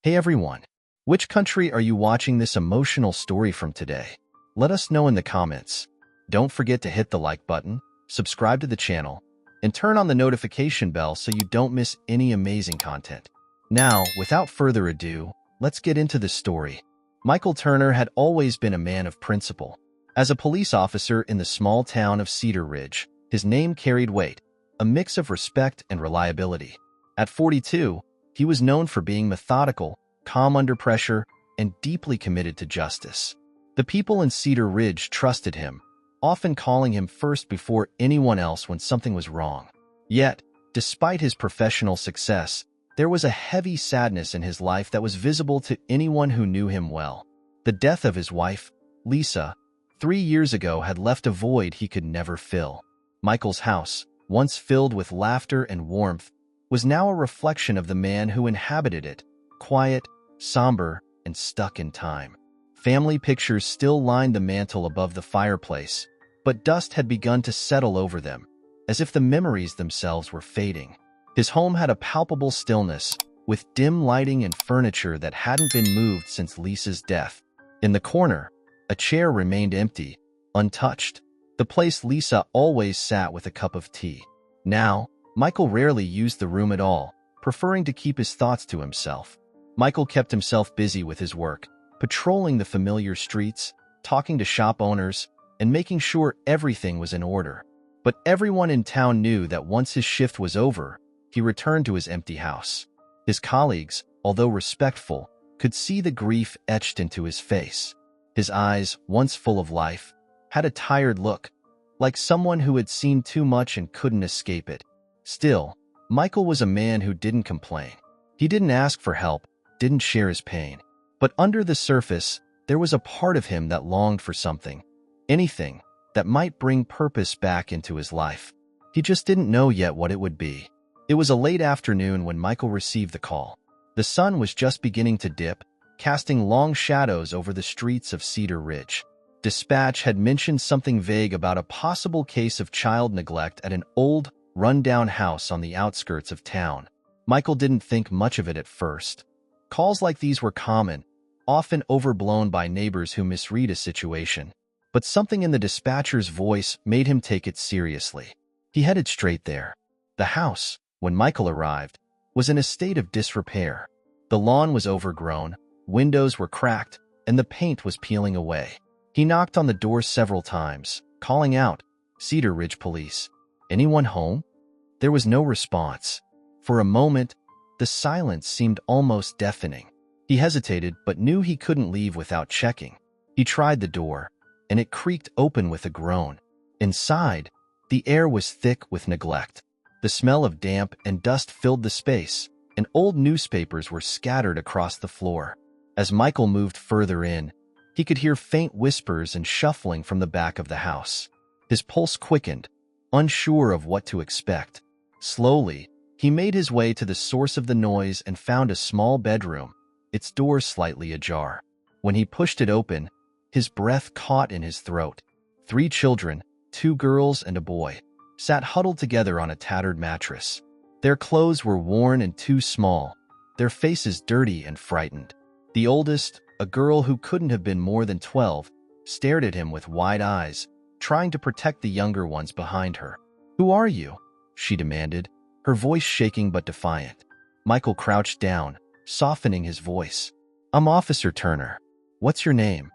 Hey everyone, which country are you watching this emotional story from today? Let us know in the comments. Don't forget to hit the like button, subscribe to the channel, and turn on the notification bell so you don't miss any amazing content. Now, without further ado, let's get into the story. Michael Turner had always been a man of principle. As a police officer in the small town of Cedar Ridge, his name carried weight, a mix of respect and reliability. At 42, he was known for being methodical, calm under pressure, and deeply committed to justice. The people in Cedar Ridge trusted him, often calling him first before anyone else when something was wrong. Yet, despite his professional success, there was a heavy sadness in his life that was visible to anyone who knew him well. The death of his wife, Lisa, 3 years ago had left a void he could never fill. Michael's house, once filled with laughter and warmth, was now a reflection of the man who inhabited it, quiet, somber, and stuck in time. Family pictures still lined the mantel above the fireplace, but dust had begun to settle over them, as if the memories themselves were fading. His home had a palpable stillness, with dim lighting and furniture that hadn't been moved since Lisa's death. In the corner, a chair remained empty, untouched, the place Lisa always sat with a cup of tea. Now, Michael rarely used the room at all, preferring to keep his thoughts to himself. Michael kept himself busy with his work, patrolling the familiar streets, talking to shop owners, and making sure everything was in order. But everyone in town knew that once his shift was over, he returned to his empty house. His colleagues, although respectful, could see the grief etched into his face. His eyes, once full of life, had a tired look, like someone who had seen too much and couldn't escape it. Still, Michael was a man who didn't complain. He didn't ask for help, didn't share his pain. But under the surface, there was a part of him that longed for something, anything, that might bring purpose back into his life. He just didn't know yet what it would be. It was a late afternoon when Michael received the call. The sun was just beginning to dip, casting long shadows over the streets of Cedar Ridge. Dispatch had mentioned something vague about a possible case of child neglect at an old, run-down house on the outskirts of town. Michael didn't think much of it at first. Calls like these were common, often overblown by neighbors who misread a situation. But something in the dispatcher's voice made him take it seriously. He headed straight there. The house, when Michael arrived, was in a state of disrepair. The lawn was overgrown, windows were cracked, and the paint was peeling away. He knocked on the door several times, calling out, "Cedar Ridge Police. Anyone home?" There was no response. For a moment, the silence seemed almost deafening. He hesitated but knew he couldn't leave without checking. He tried the door, and it creaked open with a groan. Inside, the air was thick with neglect. The smell of damp and dust filled the space, and old newspapers were scattered across the floor. As Michael moved further in, he could hear faint whispers and shuffling from the back of the house. His pulse quickened, unsure of what to expect. Slowly, he made his way to the source of the noise and found a small bedroom, its door slightly ajar. When he pushed it open, his breath caught in his throat. 3 children, 2 girls and a boy, sat huddled together on a tattered mattress. Their clothes were worn and too small, their faces dirty and frightened. The oldest, a girl who couldn't have been more than 12, stared at him with wide eyes, trying to protect the younger ones behind her. "Who are you?" she demanded, her voice shaking but defiant. Michael crouched down, softening his voice. "I'm Officer Turner. What's your name?"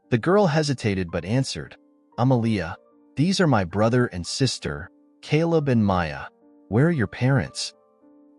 The girl hesitated but answered, "I'm Aaliyah. These are my brother and sister, Caleb and Maya. Where are your parents?"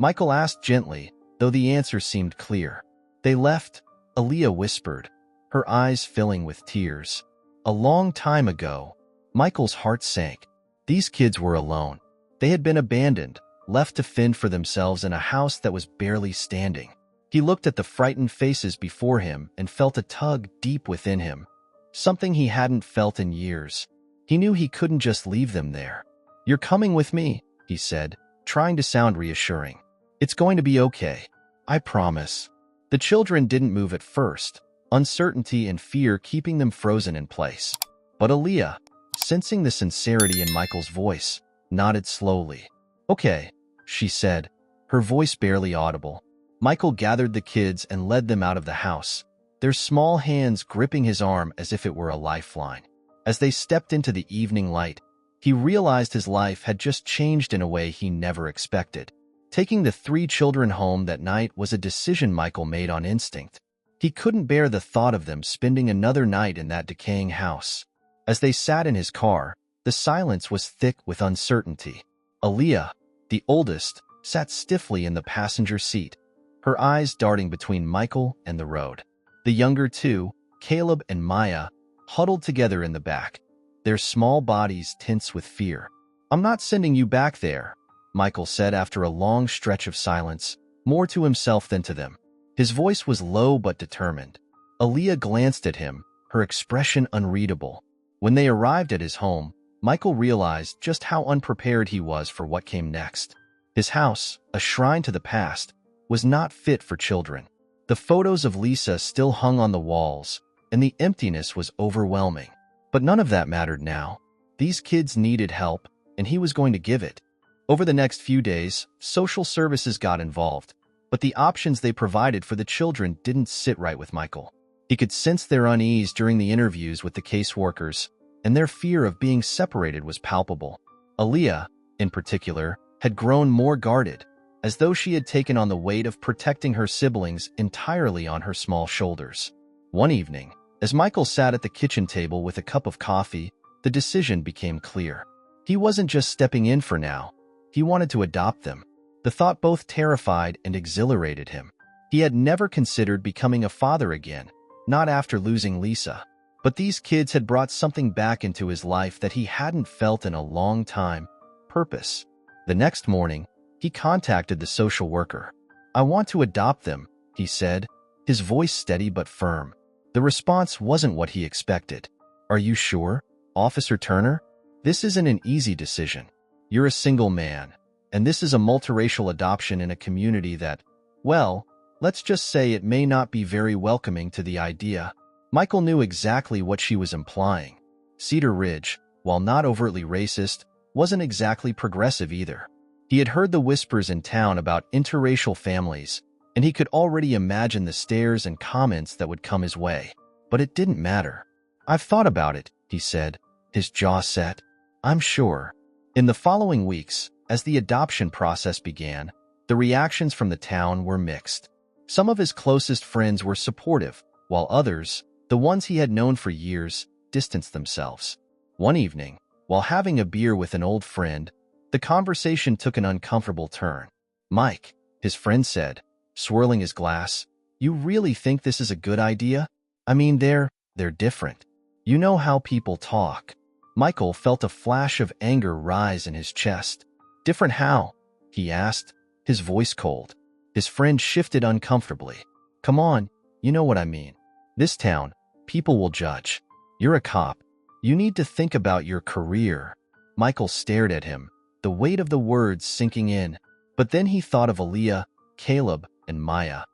Michael asked gently, though the answer seemed clear. "They left," Aaliyah whispered, her eyes filling with tears. A long time ago. Michael's heart sank. These kids were alone. They had been abandoned, left to fend for themselves in a house that was barely standing. He looked at the frightened faces before him and felt a tug deep within him, something he hadn't felt in years. He knew he couldn't just leave them there. "You're coming with me," he said, trying to sound reassuring. "It's going to be okay. I promise." The children didn't move at first, uncertainty and fear keeping them frozen in place. But Aaliyah, sensing the sincerity in Michael's voice, nodded slowly. "Okay," she said, her voice barely audible. Michael gathered the kids and led them out of the house, their small hands gripping his arm as if it were a lifeline. As they stepped into the evening light, he realized his life had just changed in a way he never expected. Taking the 3 children home that night was a decision Michael made on instinct. He couldn't bear the thought of them spending another night in that decaying house. As they sat in his car, the silence was thick with uncertainty. Aaliyah, the oldest, sat stiffly in the passenger seat, her eyes darting between Michael and the road. The younger 2, Caleb and Maya, huddled together in the back, their small bodies tense with fear. "I'm not sending you back there," Michael said after a long stretch of silence, more to himself than to them. His voice was low but determined. Aaliyah glanced at him, her expression unreadable. When they arrived at his home, Michael realized just how unprepared he was for what came next. His house, a shrine to the past, was not fit for children. The photos of Lisa still hung on the walls, and the emptiness was overwhelming. But none of that mattered now. These kids needed help, and he was going to give it. Over the next few days, social services got involved, but the options they provided for the children didn't sit right with Michael. He could sense their unease during the interviews with the caseworkers, and their fear of being separated was palpable. Aaliyah, in particular, had grown more guarded, as though she had taken on the weight of protecting her siblings entirely on her small shoulders. One evening, as Michael sat at the kitchen table with a cup of coffee, the decision became clear. He wasn't just stepping in for now. He wanted to adopt them. The thought both terrified and exhilarated him. He had never considered becoming a father again, not after losing Lisa. But these kids had brought something back into his life that he hadn't felt in a long time: purpose. The next morning, he contacted the social worker. "I want to adopt them," he said, his voice steady but firm. The response wasn't what he expected. "Are you sure, Officer Turner? This isn't an easy decision. You're a single man, and this is a multiracial adoption in a community that, well, let's just say it may not be very welcoming to the idea." Michael knew exactly what she was implying. Cedar Ridge, while not overtly racist, wasn't exactly progressive either. He had heard the whispers in town about interracial families, and he could already imagine the stares and comments that would come his way. But it didn't matter. "I've thought about it," he said, his jaw set. "I'm sure." In the following weeks, as the adoption process began, the reactions from the town were mixed. Some of his closest friends were supportive, while others, the ones he had known for years, distanced themselves. One evening, while having a beer with an old friend, the conversation took an uncomfortable turn. "Mike," his friend said, swirling his glass, "you really think this is a good idea? I mean, they're different. You know how people talk." Michael felt a flash of anger rise in his chest. "Different how?" he asked, his voice cold. His friend shifted uncomfortably. "Come on, you know what I mean. This town, people will judge. You're a cop. You need to think about your career." Michael stared at him, the weight of the words sinking in. But then he thought of Aaliyah, Caleb, and Maya.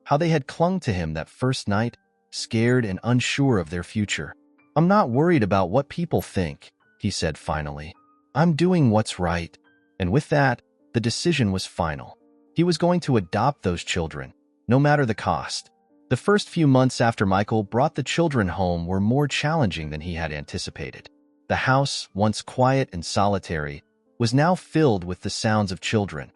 How they had clung to him that first night, scared and unsure of their future. "I'm not worried about what people think," he said finally. "I'm doing what's right." And with that, the decision was final. He was going to adopt those children, no matter the cost. The first few months after Michael brought the children home were more challenging than he had anticipated. The house, once quiet and solitary, was now filled with the sounds of children,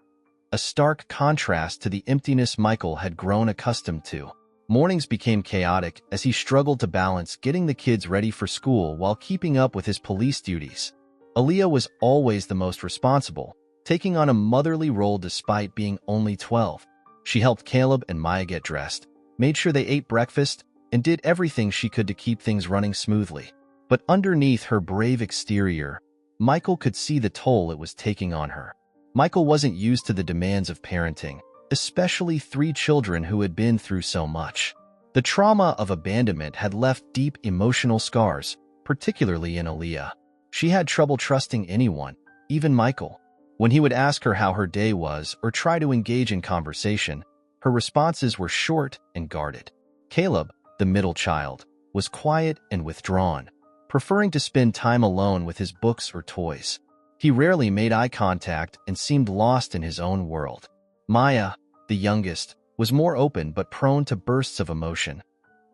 a stark contrast to the emptiness Michael had grown accustomed to. Mornings became chaotic as he struggled to balance getting the kids ready for school while keeping up with his police duties. Aaliyah was always the most responsible, taking on a motherly role despite being only 12. She helped Caleb and Maya get dressed, made sure they ate breakfast, and did everything she could to keep things running smoothly. But underneath her brave exterior, Michael could see the toll it was taking on her. Michael wasn't used to the demands of parenting, especially 3 children who had been through so much. The trauma of abandonment had left deep emotional scars, particularly in Aaliyah. She had trouble trusting anyone, even Michael. When he would ask her how her day was or try to engage in conversation, her responses were short and guarded. Caleb, the middle child, was quiet and withdrawn, preferring to spend time alone with his books or toys. He rarely made eye contact and seemed lost in his own world. Maya, the youngest, was more open but prone to bursts of emotion,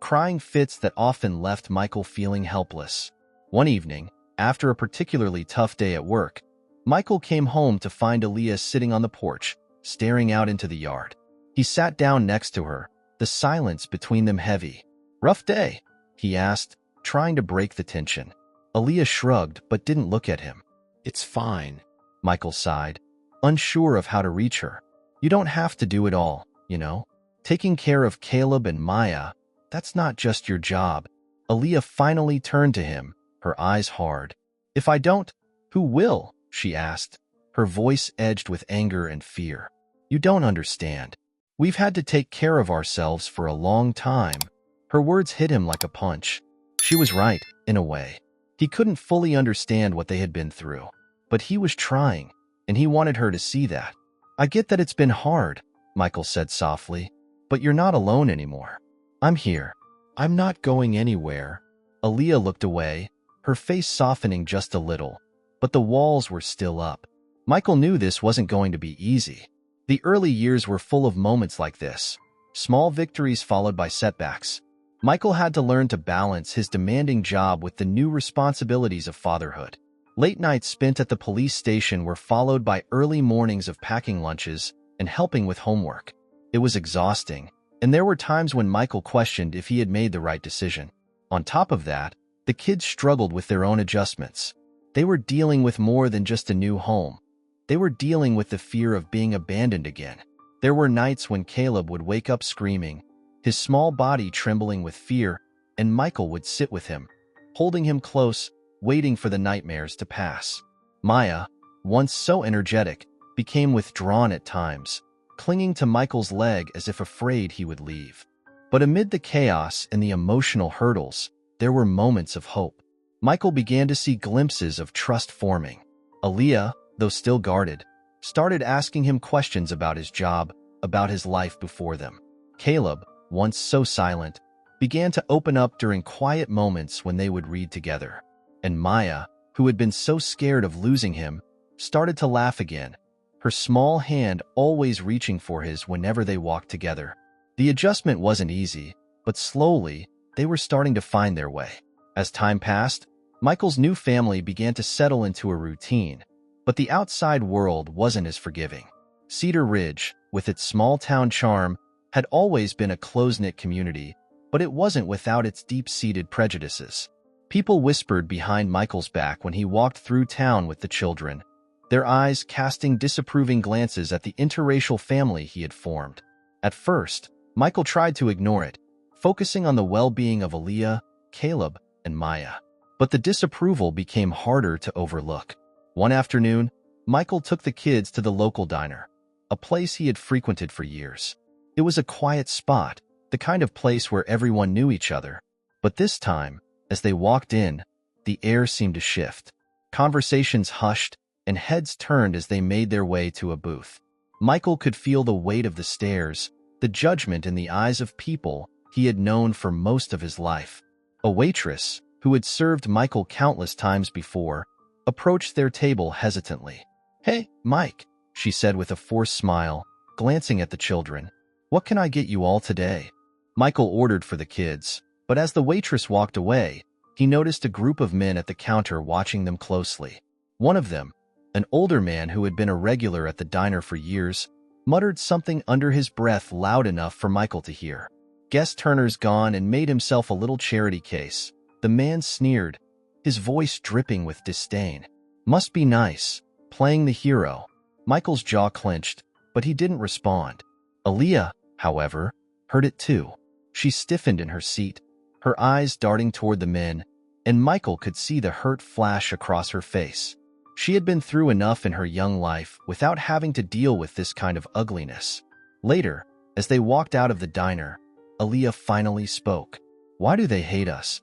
crying fits that often left Michael feeling helpless. One evening, after a particularly tough day at work, Michael came home to find Aaliyah sitting on the porch, staring out into the yard. He sat down next to her, the silence between them heavy. "Rough day?" he asked, trying to break the tension. Aaliyah shrugged but didn't look at him. "It's fine," Michael sighed, unsure of how to reach her. "You don't have to do it all, you know. Taking care of Caleb and Maya, that's not just your job." Aaliyah finally turned to him, her eyes hard. "If I don't, who will?" she asked, her voice edged with anger and fear. "You don't understand. We've had to take care of ourselves for a long time." Her words hit him like a punch. She was right, in a way. He couldn't fully understand what they had been through, but he was trying, and he wanted her to see that. "I get that it's been hard," Michael said softly, "but you're not alone anymore. I'm here. I'm not going anywhere." Aaliyah looked away, her face softening just a little, but the walls were still up. Michael knew this wasn't going to be easy. The early years were full of moments like this, small victories followed by setbacks. Michael had to learn to balance his demanding job with the new responsibilities of fatherhood. Late nights spent at the police station were followed by early mornings of packing lunches and helping with homework. It was exhausting, and there were times when Michael questioned if he had made the right decision. On top of that, the kids struggled with their own adjustments. They were dealing with more than just a new home. They were dealing with the fear of being abandoned again. There were nights when Caleb would wake up screaming, his small body trembling with fear, and Michael would sit with him, holding him close, waiting for the nightmares to pass. Maya, once so energetic, became withdrawn at times, clinging to Michael's leg as if afraid he would leave. But amid the chaos and the emotional hurdles, there were moments of hope. Michael began to see glimpses of trust forming. Aaliyah, though still guarded, started asking him questions about his job, about his life before them. Caleb, once so silent, began to open up during quiet moments when they would read together. And Maya, who had been so scared of losing him, started to laugh again, her small hand always reaching for his whenever they walked together. The adjustment wasn't easy, but slowly, they were starting to find their way. As time passed, Michael's new family began to settle into a routine, but the outside world wasn't as forgiving. Cedar Ridge, with its small-town charm, had always been a close-knit community, but it wasn't without its deep-seated prejudices. People whispered behind Michael's back when he walked through town with the children, their eyes casting disapproving glances at the interracial family he had formed. At first, Michael tried to ignore it, focusing on the well-being of Aaliyah, Caleb, and Maya. But the disapproval became harder to overlook. One afternoon, Michael took the kids to the local diner, a place he had frequented for years. It was a quiet spot, the kind of place where everyone knew each other. But this time, as they walked in, the air seemed to shift. Conversations hushed, and heads turned as they made their way to a booth. Michael could feel the weight of the stares, the judgment in the eyes of people he had known for most of his life. A waitress, who had served Michael countless times before, approached their table hesitantly. "Hey, Mike," she said with a forced smile, glancing at the children. "What can I get you all today?" Michael ordered for the kids, but as the waitress walked away, he noticed a group of men at the counter watching them closely. One of them, an older man who had been a regular at the diner for years, muttered something under his breath loud enough for Michael to hear. "Guest Turner's gone and made himself a little charity case," the man sneered, his voice dripping with disdain. "Must be nice, playing the hero." Michael's jaw clenched, but he didn't respond. Aaliyah, however, heard it too. She stiffened in her seat, her eyes darting toward the men, and Michael could see the hurt flash across her face. She had been through enough in her young life without having to deal with this kind of ugliness. Later, as they walked out of the diner, Aaliyah finally spoke. "Why do they hate us?"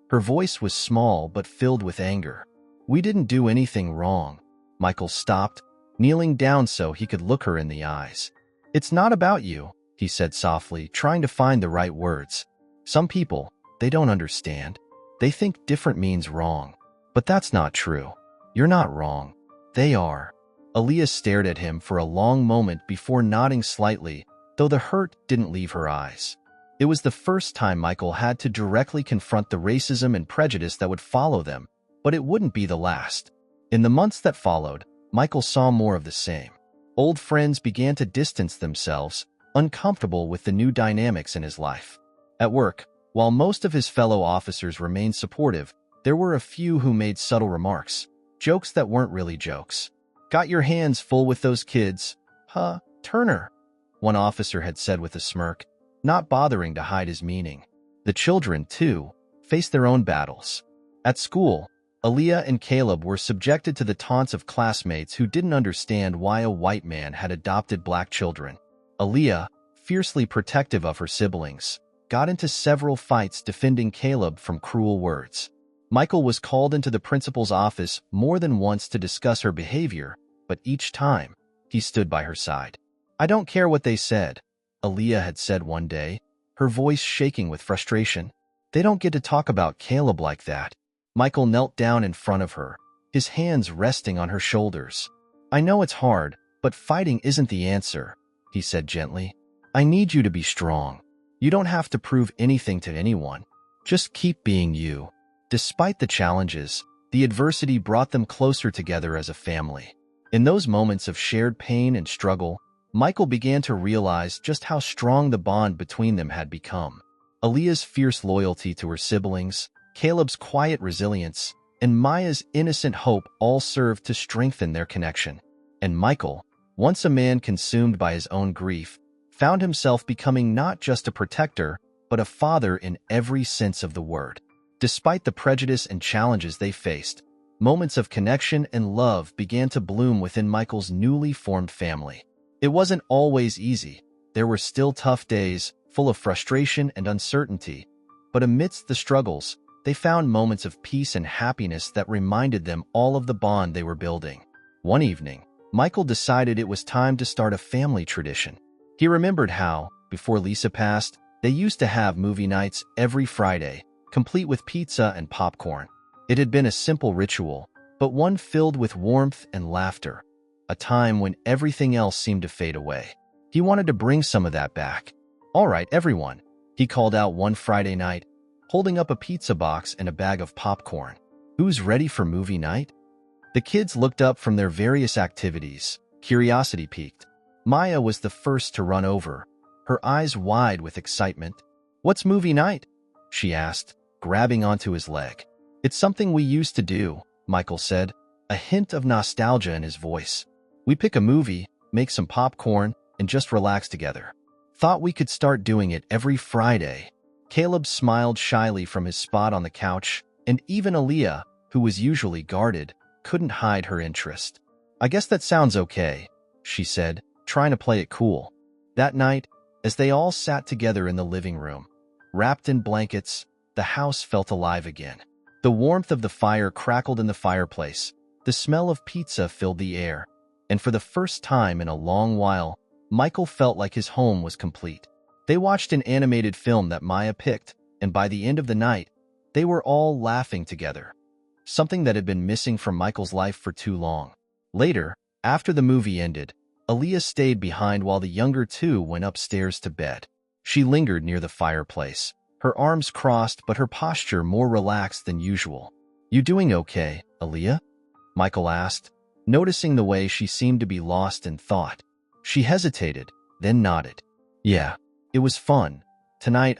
Her voice was small but filled with anger. "We didn't do anything wrong." Michael stopped, kneeling down so he could look her in the eyes. "It's not about you," he said softly, trying to find the right words. "Some people, they don't understand. They think different means wrong. But that's not true. You're not wrong. They are." Aaliyah stared at him for a long moment before nodding slightly, though the hurt didn't leave her eyes. It was the first time Michael had to directly confront the racism and prejudice that would follow them, but it wouldn't be the last. In the months that followed, Michael saw more of the same. Old friends began to distance themselves, uncomfortable with the new dynamics in his life. At work, while most of his fellow officers remained supportive, there were a few who made subtle remarks, jokes that weren't really jokes. "Got your hands full with those kids, huh, Turner?" one officer had said with a smirk, not bothering to hide his meaning. The children, too, faced their own battles. At school, Aaliyah and Caleb were subjected to the taunts of classmates who didn't understand why a white man had adopted black children. Aaliyah, fiercely protective of her siblings, got into several fights defending Caleb from cruel words. Michael was called into the principal's office more than once to discuss her behavior, but each time, he stood by her side. "I don't care what they said," Aaliyah had said one day, her voice shaking with frustration. "They don't get to talk about Caleb like that." Michael knelt down in front of her, his hands resting on her shoulders. "I know it's hard, but fighting isn't the answer," he said gently. "I need you to be strong. You don't have to prove anything to anyone. Just keep being you." Despite the challenges, the adversity brought them closer together as a family. In those moments of shared pain and struggle, Michael began to realize just how strong the bond between them had become. Aaliyah's fierce loyalty to her siblings, Caleb's quiet resilience, and Maya's innocent hope all served to strengthen their connection. And Michael, once a man consumed by his own grief, found himself becoming not just a protector, but a father in every sense of the word. Despite the prejudice and challenges they faced, moments of connection and love began to bloom within Michael's newly formed family. It wasn't always easy. There were still tough days, full of frustration and uncertainty. But amidst the struggles, they found moments of peace and happiness that reminded them all of the bond they were building. One evening, Michael decided it was time to start a family tradition. He remembered how, before Lisa passed, they used to have movie nights every Friday, complete with pizza and popcorn. It had been a simple ritual, but one filled with warmth and laughter, a time when everything else seemed to fade away. He wanted to bring some of that back. "All right, everyone," he called out one Friday night, holding up a pizza box and a bag of popcorn. "Who's ready for movie night?" The kids looked up from their various activities, curiosity piqued. Maya was the first to run over, her eyes wide with excitement. "What's movie night?" she asked, grabbing onto his leg. "It's something we used to do," Michael said, a hint of nostalgia in his voice. "We pick a movie, make some popcorn, and just relax together. Thought we could start doing it every Friday." Caleb smiled shyly from his spot on the couch, and even Aaliyah, who was usually guarded, couldn't hide her interest. "I guess that sounds okay," she said, trying to play it cool. That night, as they all sat together in the living room, wrapped in blankets, the house felt alive again. The warmth of the fire crackled in the fireplace, the smell of pizza filled the air, and for the first time in a long while, Michael felt like his home was complete. They watched an animated film that Maya picked, and by the end of the night, they were all laughing together, something that had been missing from Michael's life for too long. Later, after the movie ended, Aaliyah stayed behind while the younger two went upstairs to bed. She lingered near the fireplace, her arms crossed but her posture more relaxed than usual. "You doing okay, Aaliyah?" Michael asked, noticing the way she seemed to be lost in thought. She hesitated, then nodded. "Yeah, it was fun. Tonight,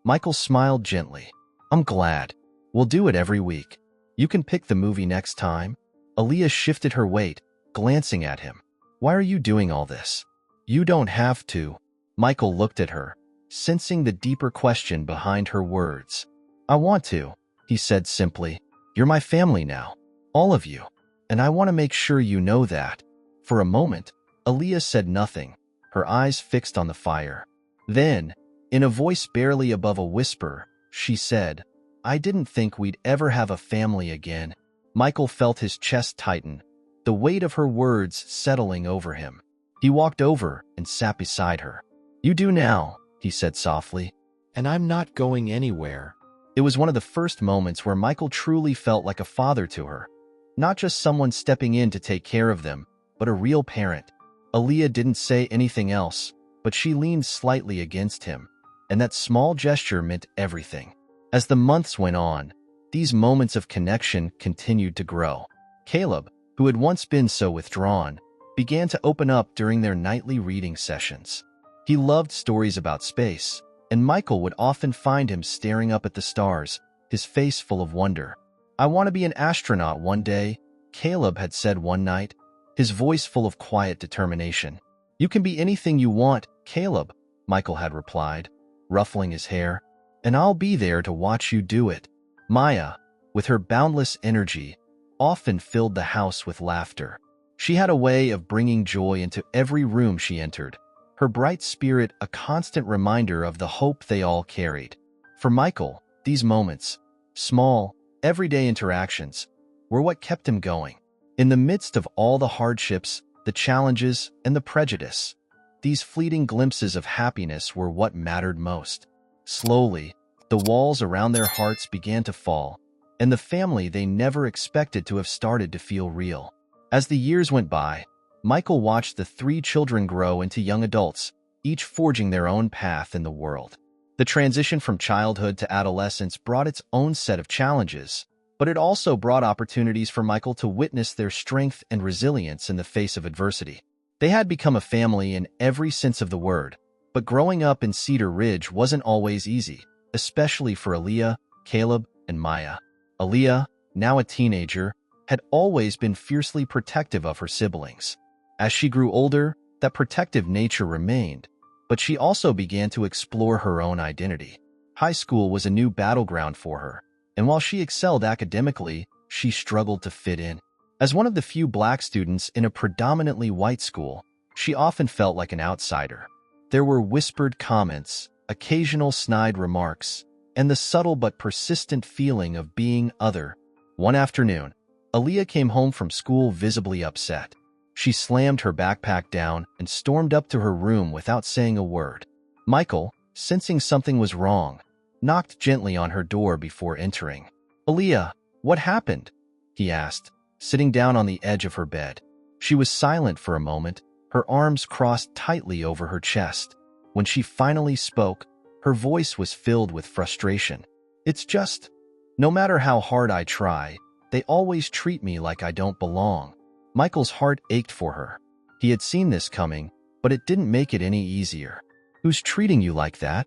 Michael smiled gently. "I'm glad. We'll do it every week. You can pick the movie next time." Aaliyah shifted her weight, glancing at him. "Why are you doing all this?" "You don't have to." Michael looked at her, sensing the deeper question behind her words. "I want to," he said simply. "You're my family now, all of you, and I want to make sure you know that." For a moment, Aaliyah said nothing, her eyes fixed on the fire. Then, in a voice barely above a whisper, she said, "I didn't think we'd ever have a family again." Michael felt his chest tighten, the weight of her words settling over him. He walked over and sat beside her. "You do now," he said softly, "and I'm not going anywhere." It was one of the first moments where Michael truly felt like a father to her. Not just someone stepping in to take care of them, but a real parent. Aaliyah didn't say anything else, but she leaned slightly against him, and that small gesture meant everything. As the months went on, these moments of connection continued to grow. Caleb, who had once been so withdrawn, began to open up during their nightly reading sessions. He loved stories about space, and Michael would often find him staring up at the stars, his face full of wonder. "I want to be an astronaut one day," Caleb had said one night, his voice full of quiet determination. "You can be anything you want, Caleb," Michael had replied, ruffling his hair, "and I'll be there to watch you do it." Maya, with her boundless energy, often filled the house with laughter. She had a way of bringing joy into every room she entered, her bright spirit a constant reminder of the hope they all carried. For Michael, these moments, small, everyday interactions, were what kept him going. In the midst of all the hardships, the challenges, and the prejudice, these fleeting glimpses of happiness were what mattered most. Slowly, the walls around their hearts began to fall, and the family they never expected to have started to feel real. As the years went by, Michael watched the three children grow into young adults, each forging their own path in the world. The transition from childhood to adolescence brought its own set of challenges, but it also brought opportunities for Michael to witness their strength and resilience in the face of adversity. They had become a family in every sense of the word, but growing up in Cedar Ridge wasn't always easy, especially for Aaliyah, Caleb, and Maya. Aaliyah, now a teenager, had always been fiercely protective of her siblings. As she grew older, that protective nature remained, but she also began to explore her own identity. High school was a new battleground for her, and while she excelled academically, she struggled to fit in. As one of the few black students in a predominantly white school, she often felt like an outsider. There were whispered comments, occasional snide remarks, and the subtle but persistent feeling of being other. One afternoon, Aaliyah came home from school visibly upset. She slammed her backpack down and stormed up to her room without saying a word. Michael, sensing something was wrong, knocked gently on her door before entering. "Aaliyah, what happened?" he asked, sitting down on the edge of her bed. She was silent for a moment, her arms crossed tightly over her chest. When she finally spoke, her voice was filled with frustration. "It's just, no matter how hard I try, they always treat me like I don't belong." Michael's heart ached for her. He had seen this coming, but it didn't make it any easier. "Who's treating you like that?"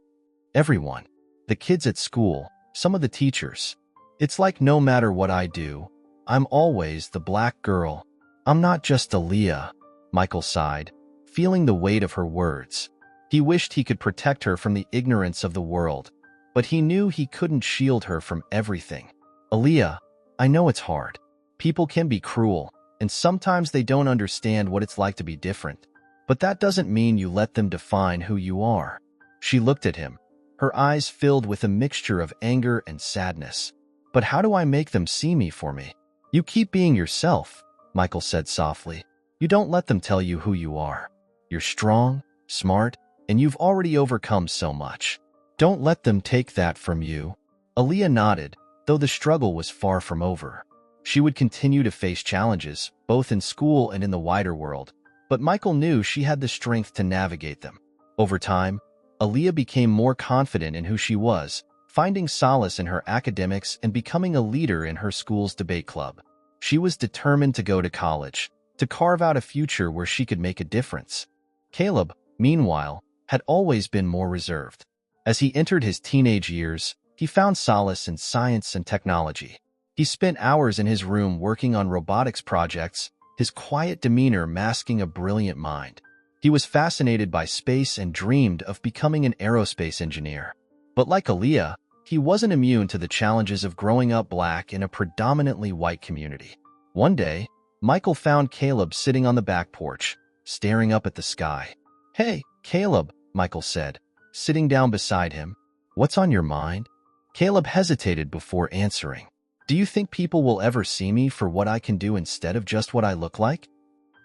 "Everyone. The kids at school, some of the teachers. It's like no matter what I do, I'm always the black girl." "I'm not just Aaliyah," Michael sighed, feeling the weight of her words. He wished he could protect her from the ignorance of the world, but he knew he couldn't shield her from everything. "Aaliyah, I know it's hard. People can be cruel, and sometimes they don't understand what it's like to be different. But that doesn't mean you let them define who you are." She looked at him, her eyes filled with a mixture of anger and sadness. "But how do I make them see me for me?" "You keep being yourself," Michael said softly. "You don't let them tell you who you are. You're strong, smart, and you've already overcome so much. Don't let them take that from you." Aaliyah nodded, though the struggle was far from over. She would continue to face challenges, both in school and in the wider world, but Michael knew she had the strength to navigate them. Over time, Aaliyah became more confident in who she was, finding solace in her academics and becoming a leader in her school's debate club. She was determined to go to college, to carve out a future where she could make a difference. Caleb, meanwhile, had always been more reserved. As he entered his teenage years, he found solace in science and technology. He spent hours in his room working on robotics projects, his quiet demeanor masking a brilliant mind. He was fascinated by space and dreamed of becoming an aerospace engineer. But like Aaliyah, he wasn't immune to the challenges of growing up black in a predominantly white community. One day, Michael found Caleb sitting on the back porch, staring up at the sky. "Hey, Caleb," Michael said, sitting down beside him. "What's on your mind?" Caleb hesitated before answering. "Do you think people will ever see me for what I can do instead of just what I look like?"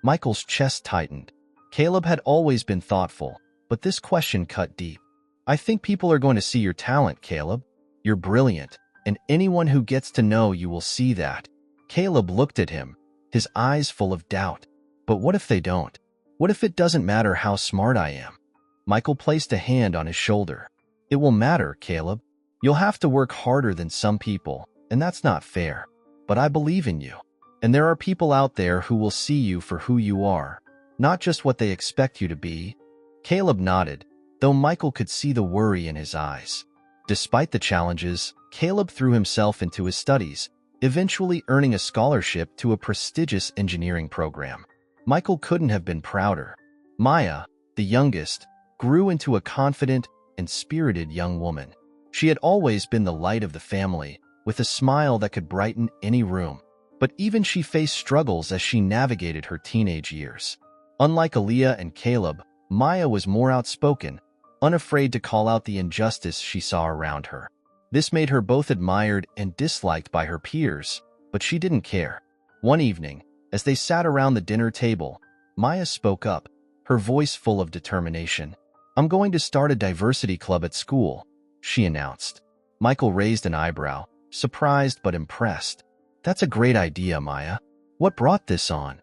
Michael's chest tightened. Caleb had always been thoughtful, but this question cut deep. "I think people are going to see your talent, Caleb. You're brilliant, and anyone who gets to know you will see that." Caleb looked at him, his eyes full of doubt. "But what if they don't? What if it doesn't matter how smart I am?" Michael placed a hand on his shoulder. It will matter, Caleb. You'll have to work harder than some people, and that's not fair. But I believe in you. And there are people out there who will see you for who you are, not just what they expect you to be. Caleb nodded, though Michael could see the worry in his eyes. Despite the challenges, Caleb threw himself into his studies, eventually earning a scholarship to a prestigious engineering program. Michael couldn't have been prouder. Maya, the youngest, grew into a confident and spirited young woman. She had always been the light of the family, with a smile that could brighten any room. But even she faced struggles as she navigated her teenage years. Unlike Aaliyah and Caleb, Maya was more outspoken, unafraid to call out the injustice she saw around her. This made her both admired and disliked by her peers, but she didn't care. One evening, as they sat around the dinner table, Maya spoke up, her voice full of determination. "I'm going to start a diversity club at school," she announced. Michael raised an eyebrow, surprised but impressed. "That's a great idea, Maya. What brought this on?"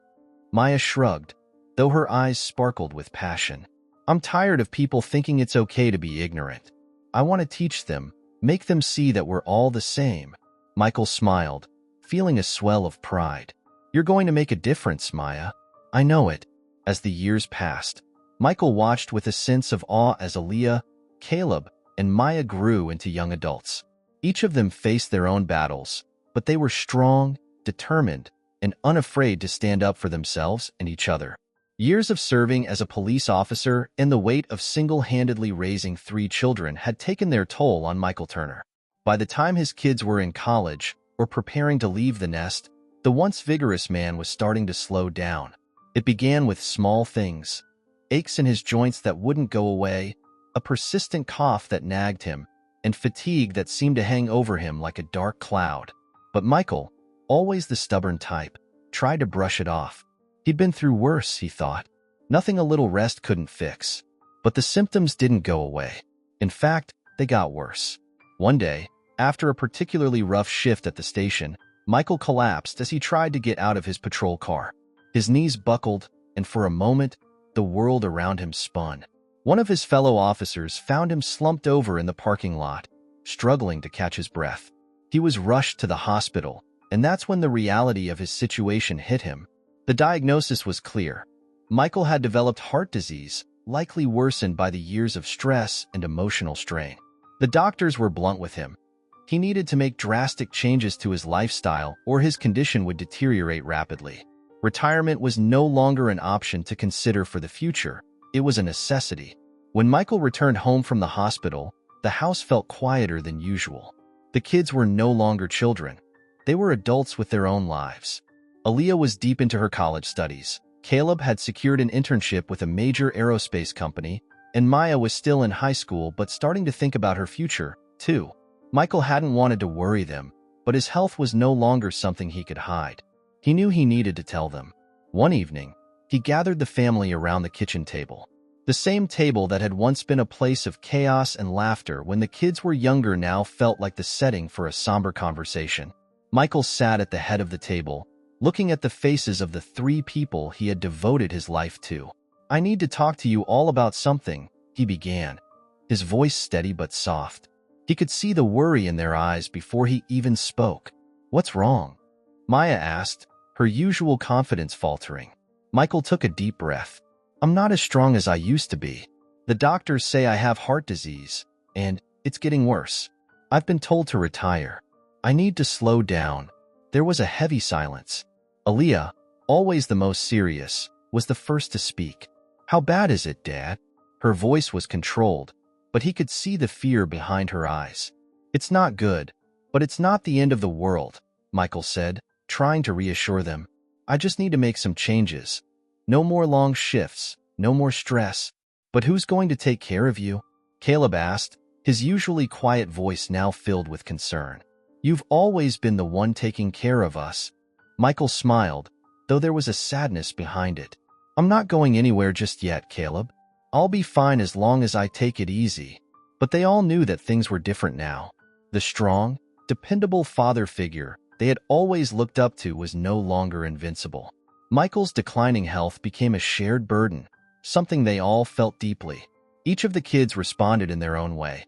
Maya shrugged, though her eyes sparkled with passion. "I'm tired of people thinking it's okay to be ignorant. I want to teach them, make them see that we're all the same." Michael smiled, feeling a swell of pride. "You're going to make a difference, Maya. I know it." As the years passed, Michael watched with a sense of awe as Aaliyah, Caleb, and Maya grew into young adults. Each of them faced their own battles, but they were strong, determined, and unafraid to stand up for themselves and each other. Years of serving as a police officer and the weight of single-handedly raising 3 children had taken their toll on Michael Turner. By the time his kids were in college or preparing to leave the nest, the once vigorous man was starting to slow down. It began with small things: aches in his joints that wouldn't go away, a persistent cough that nagged him, and fatigue that seemed to hang over him like a dark cloud. But Michael, always the stubborn type, tried to brush it off. He'd been through worse, he thought. Nothing a little rest couldn't fix. But the symptoms didn't go away. In fact, they got worse. One day, after a particularly rough shift at the station, Michael collapsed as he tried to get out of his patrol car. His knees buckled, and for a moment, the world around him spun. One of his fellow officers found him slumped over in the parking lot, struggling to catch his breath. He was rushed to the hospital, and that's when the reality of his situation hit him. The diagnosis was clear. Michael had developed heart disease, likely worsened by the years of stress and emotional strain. The doctors were blunt with him. He needed to make drastic changes to his lifestyle or his condition would deteriorate rapidly. Retirement was no longer an option to consider for the future. It was a necessity. When Michael returned home from the hospital, the house felt quieter than usual. The kids were no longer children. They were adults with their own lives. Aaliyah was deep into her college studies. Caleb had secured an internship with a major aerospace company, and Maya was still in high school but starting to think about her future, too. Michael hadn't wanted to worry them, but his health was no longer something he could hide. He knew he needed to tell them. One evening, he gathered the family around the kitchen table. The same table that had once been a place of chaos and laughter when the kids were younger now felt like the setting for a somber conversation. Michael sat at the head of the table, looking at the faces of the 3 people he had devoted his life to. "I need to talk to you all about something," he began, his voice steady but soft. He could see the worry in their eyes before he even spoke. "What's wrong?" Maya asked, her usual confidence faltering. Michael took a deep breath. "I'm not as strong as I used to be. The doctors say I have heart disease, and it's getting worse. I've been told to retire. I need to slow down." There was a heavy silence. Aaliyah, always the most serious, was the first to speak. "How bad is it, Dad?" Her voice was controlled, but he could see the fear behind her eyes. "It's not good, but it's not the end of the world," Michael said, trying to reassure them. "I just need to make some changes. No more long shifts, no more stress." "But who's going to take care of you?" Caleb asked, his usually quiet voice now filled with concern. "You've always been the one taking care of us." Michael smiled, though there was a sadness behind it. "I'm not going anywhere just yet, Caleb. I'll be fine as long as I take it easy." But they all knew that things were different now. The strong, dependable father figure they had always looked up to was no longer invincible. Michael's declining health became a shared burden, something they all felt deeply. Each of the kids responded in their own way.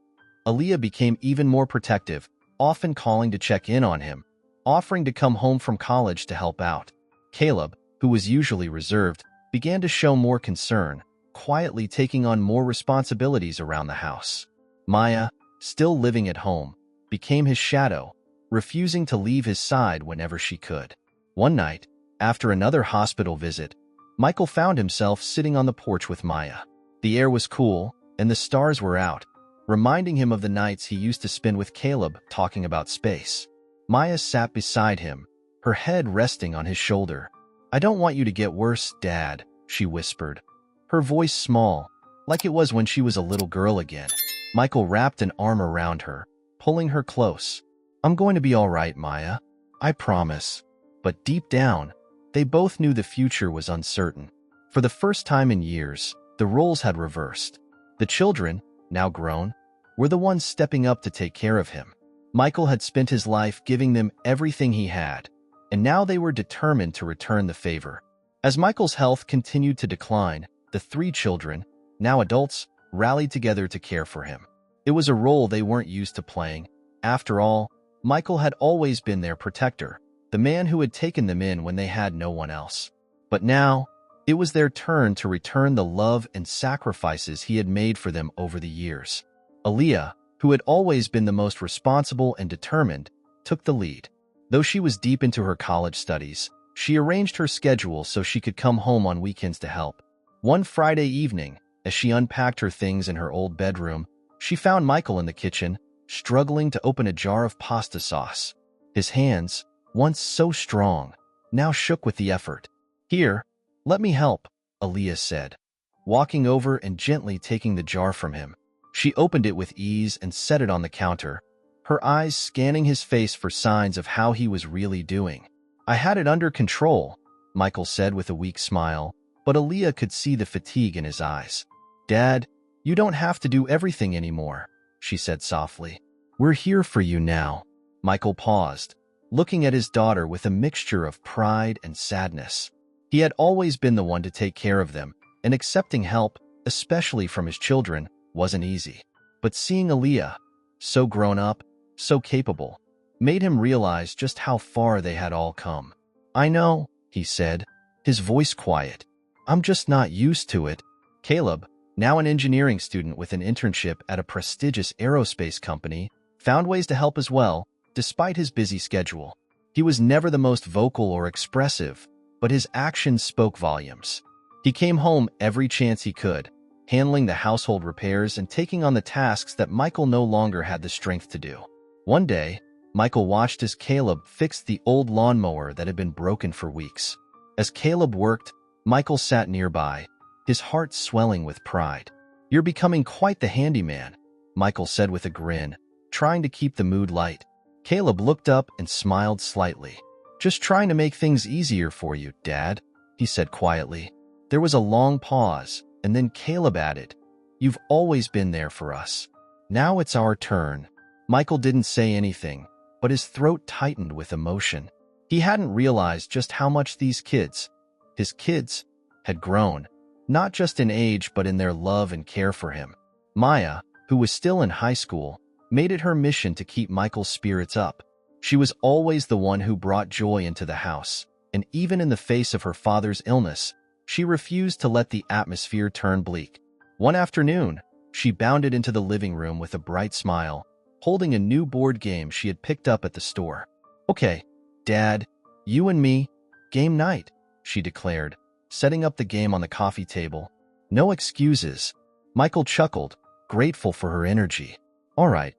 Aaliyah became even more protective, often calling to check in on him, offering to come home from college to help out. Caleb, who was usually reserved, began to show more concern, quietly taking on more responsibilities around the house. Maya, still living at home, became his shadow, refusing to leave his side whenever she could. One night, after another hospital visit, Michael found himself sitting on the porch with Maya. The air was cool, and the stars were out, reminding him of the nights he used to spend with Caleb talking about space. Maya sat beside him, her head resting on his shoulder. "I don't want you to get worse, Dad," she whispered, her voice small, like it was when she was a little girl again. Michael wrapped an arm around her, pulling her close. "I'm going to be all right, Maya. I promise." But deep down, they both knew the future was uncertain. For the first time in years, the roles had reversed. The children, now grown, were the ones stepping up to take care of him. Michael had spent his life giving them everything he had, and now they were determined to return the favor. As Michael's health continued to decline, the three children, now adults, rallied together to care for him. It was a role they weren't used to playing. After all, Michael had always been their protector, the man who had taken them in when they had no one else. But now, it was their turn to return the love and sacrifices he had made for them over the years. Aaliyah, who had always been the most responsible and determined, took the lead. Though she was deep into her college studies, she arranged her schedule so she could come home on weekends to help. One Friday evening, as she unpacked her things in her old bedroom, she found Michael in the kitchen, struggling to open a jar of pasta sauce. His hands, once so strong, now shook with the effort. "Here, let me help," Aaliyah said, walking over and gently taking the jar from him. She opened it with ease and set it on the counter, her eyes scanning his face for signs of how he was really doing. "I had it under control," Michael said with a weak smile, but Aaliyah could see the fatigue in his eyes. "Dad, you don't have to do everything anymore," she said softly. "We're here for you now." Michael paused, looking at his daughter with a mixture of pride and sadness. He had always been the one to take care of them, and accepting help, especially from his children, wasn't easy. But seeing Aaliyah, so grown up, so capable, made him realize just how far they had all come. "I know," he said, his voice quiet. "I'm just not used to it." Caleb, now an engineering student with an internship at a prestigious aerospace company, found ways to help as well, despite his busy schedule. He was never the most vocal or expressive, but his actions spoke volumes. He came home every chance he could, handling the household repairs and taking on the tasks that Michael no longer had the strength to do. One day, Michael watched as Caleb fixed the old lawnmower that had been broken for weeks. As Caleb worked, Michael sat nearby, his heart swelling with pride. "You're becoming quite the handyman," Michael said with a grin, trying to keep the mood light. Caleb looked up and smiled slightly. "Just trying to make things easier for you, Dad," he said quietly. There was a long pause, and then Caleb added, "You've always been there for us. Now it's our turn." Michael didn't say anything, but his throat tightened with emotion. He hadn't realized just how much these kids, his kids, had grown, not just in age but in their love and care for him. Maya, who was still in high school, made it her mission to keep Michael's spirits up. She was always the one who brought joy into the house, and even in the face of her father's illness, she refused to let the atmosphere turn bleak. One afternoon, she bounded into the living room with a bright smile, holding a new board game she had picked up at the store. "Okay, Dad, you and me, game night," she declared, setting up the game on the coffee table. "No excuses." Michael chuckled, grateful for her energy. All right,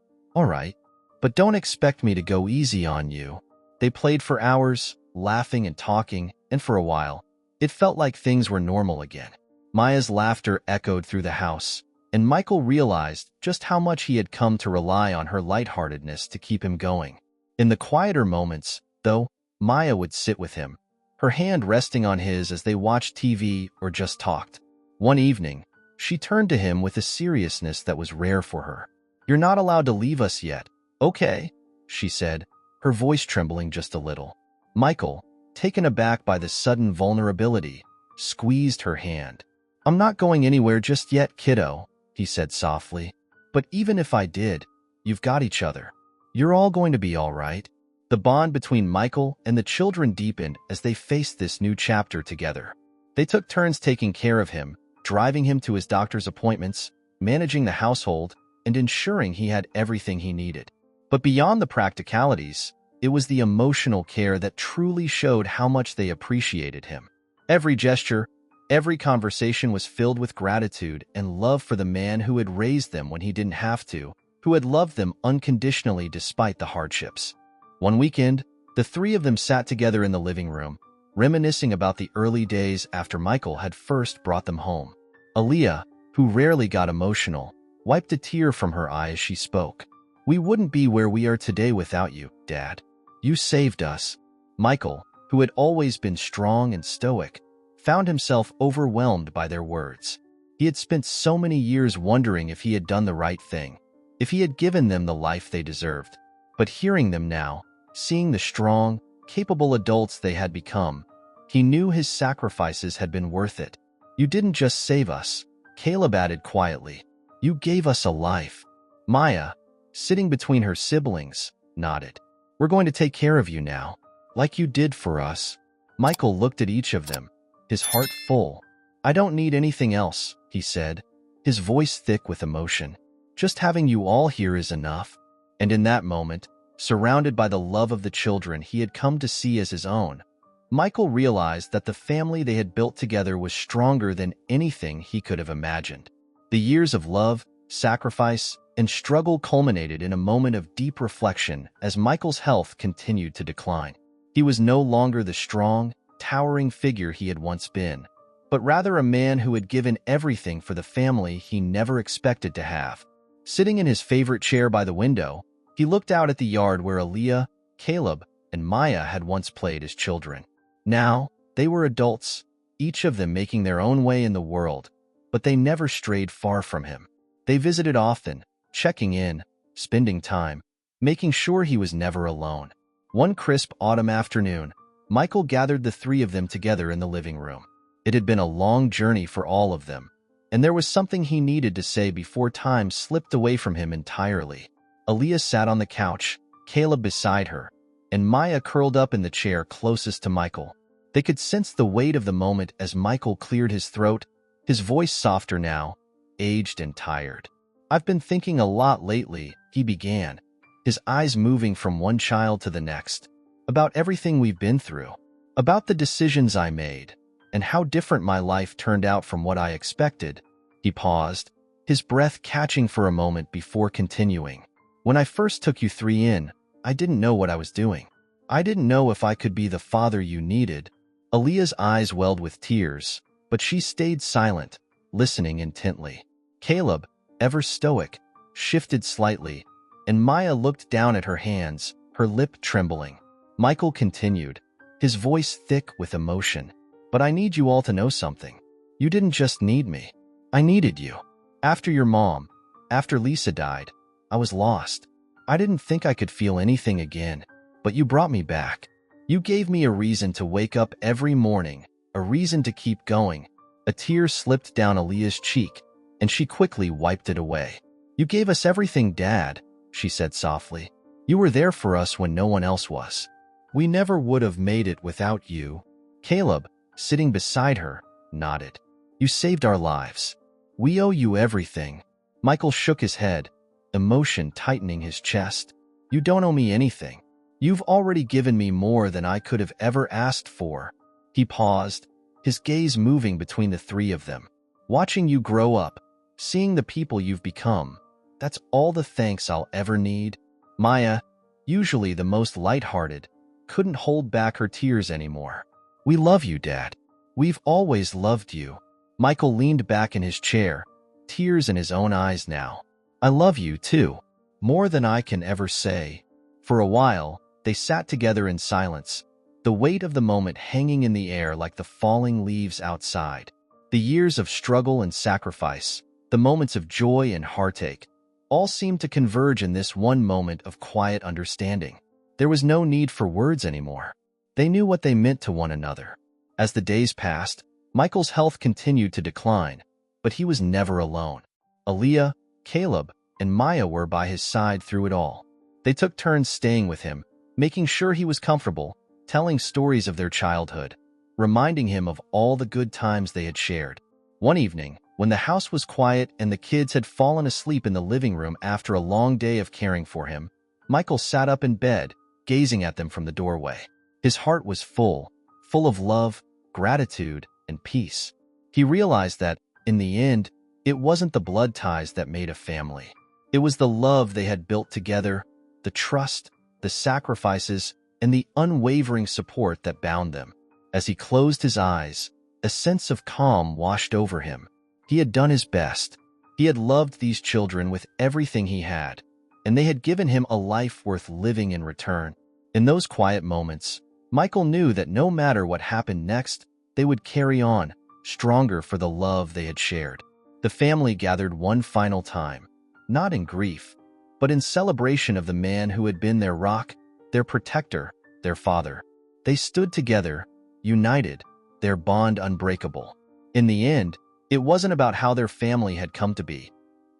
but don't expect me to go easy on you." They played for hours, laughing and talking, and for a while, it felt like things were normal again. Maya's laughter echoed through the house, and Michael realized just how much he had come to rely on her lightheartedness to keep him going. In the quieter moments, though, Maya would sit with him, her hand resting on his as they watched TV or just talked. One evening, she turned to him with a seriousness that was rare for her. "You're not allowed to leave us yet, okay?" she said, her voice trembling just a little. Michael, taken aback by the sudden vulnerability, squeezed her hand. "I'm not going anywhere just yet, kiddo," he said softly. "But even if I did, you've got each other. You're all going to be all right." The bond between Michael and the children deepened as they faced this new chapter together. They took turns taking care of him, driving him to his doctor's appointments, managing the household, and ensuring he had everything he needed. But beyond the practicalities, it was the emotional care that truly showed how much they appreciated him. Every gesture, every conversation was filled with gratitude and love for the man who had raised them when he didn't have to, who had loved them unconditionally despite the hardships. One weekend, the three of them sat together in the living room, reminiscing about the early days after Michael had first brought them home. Aaliyah, who rarely got emotional, wiped a tear from her eye as she spoke. "We wouldn't be where we are today without you, Dad. You saved us." Michael, who had always been strong and stoic, found himself overwhelmed by their words. He had spent so many years wondering if he had done the right thing, if he had given them the life they deserved. But hearing them now, seeing the strong, capable adults they had become, he knew his sacrifices had been worth it. "You didn't just save us," Caleb added quietly. "You gave us a life." Maya, sitting between her siblings, nodded. "We're going to take care of you now, like you did for us." Michael looked at each of them, his heart full. "I don't need anything else," he said, his voice thick with emotion. "Just having you all here is enough." And in that moment, surrounded by the love of the children he had come to see as his own, Michael realized that the family they had built together was stronger than anything he could have imagined. The years of love, sacrifice, and struggle culminated in a moment of deep reflection as Michael's health continued to decline. He was no longer the strong, towering figure he had once been, but rather a man who had given everything for the family he never expected to have. Sitting in his favorite chair by the window, he looked out at the yard where Aaliyah, Caleb, and Maya had once played as children. Now, they were adults, each of them making their own way in the world, but they never strayed far from him. They visited often, checking in, spending time, making sure he was never alone. One crisp autumn afternoon, Michael gathered the three of them together in the living room. It had been a long journey for all of them, and there was something he needed to say before time slipped away from him entirely. Aaliyah sat on the couch, Caleb beside her, and Maya curled up in the chair closest to Michael. They could sense the weight of the moment as Michael cleared his throat, his voice softer now, aged and tired. "I've been thinking a lot lately," he began, his eyes moving from one child to the next, "about everything we've been through, about the decisions I made, and how different my life turned out from what I expected." He paused, his breath catching for a moment before continuing. "When I first took you three in, I didn't know what I was doing. I didn't know if I could be the father you needed." Aaliyah's eyes welled with tears, but she stayed silent, listening intently. Caleb, ever stoic, shifted slightly, and Maya looked down at her hands, her lip trembling. Michael continued, his voice thick with emotion. "But I need you all to know something. You didn't just need me. I needed you. After your mom, after Lisa died, I was lost. I didn't think I could feel anything again, but you brought me back. You gave me a reason to wake up every morning, a reason to keep going." A tear slipped down Aaliyah's cheek, and she quickly wiped it away. "You gave us everything, Dad," she said softly. "You were there for us when no one else was. We never would have made it without you." Caleb, sitting beside her, nodded. "You saved our lives. We owe you everything." Michael shook his head, emotion tightening his chest. "You don't owe me anything. You've already given me more than I could have ever asked for." He paused, his gaze moving between the three of them. "Watching you grow up, seeing the people you've become, that's all the thanks I'll ever need." Maya, usually the most lighthearted, couldn't hold back her tears anymore. "We love you, Dad. We've always loved you." Michael leaned back in his chair, tears in his own eyes now. "I love you, too, more than I can ever say." For a while, they sat together in silence, the weight of the moment hanging in the air like the falling leaves outside. The years of struggle and sacrifice, the moments of joy and heartache, all seemed to converge in this one moment of quiet understanding. There was no need for words anymore. They knew what they meant to one another. As the days passed, Michael's health continued to decline, but he was never alone. Aaliyah, Caleb, and Maya were by his side through it all. They took turns staying with him, making sure he was comfortable, telling stories of their childhood, reminding him of all the good times they had shared. One evening, when the house was quiet and the kids had fallen asleep in the living room after a long day of caring for him, Michael sat up in bed, gazing at them from the doorway. His heart was full of love, gratitude, and peace. He realized that, in the end, it wasn't the blood ties that made a family. It was the love they had built together, the trust, the sacrifices, and the unwavering support that bound them. As he closed his eyes, a sense of calm washed over him. He had done his best. He had loved these children with everything he had, and they had given him a life worth living in return. In those quiet moments, Michael knew that no matter what happened next, they would carry on, stronger for the love they had shared. The family gathered one final time, not in grief, but in celebration of the man who had been their rock, their protector, their father. They stood together, united, their bond unbreakable. In the end, it wasn't about how their family had come to be.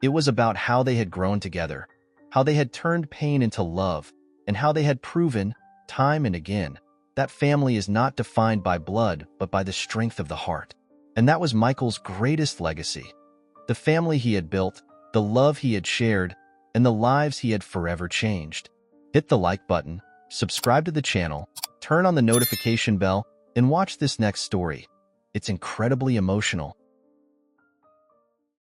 It was about how they had grown together, how they had turned pain into love, and how they had proven, time and again, that family is not defined by blood but by the strength of the heart. And that was Michael's greatest legacy. The family he had built, the love he had shared, and the lives he had forever changed. Hit the like button, subscribe to the channel, turn on the notification bell, and watch this next story. It's incredibly emotional,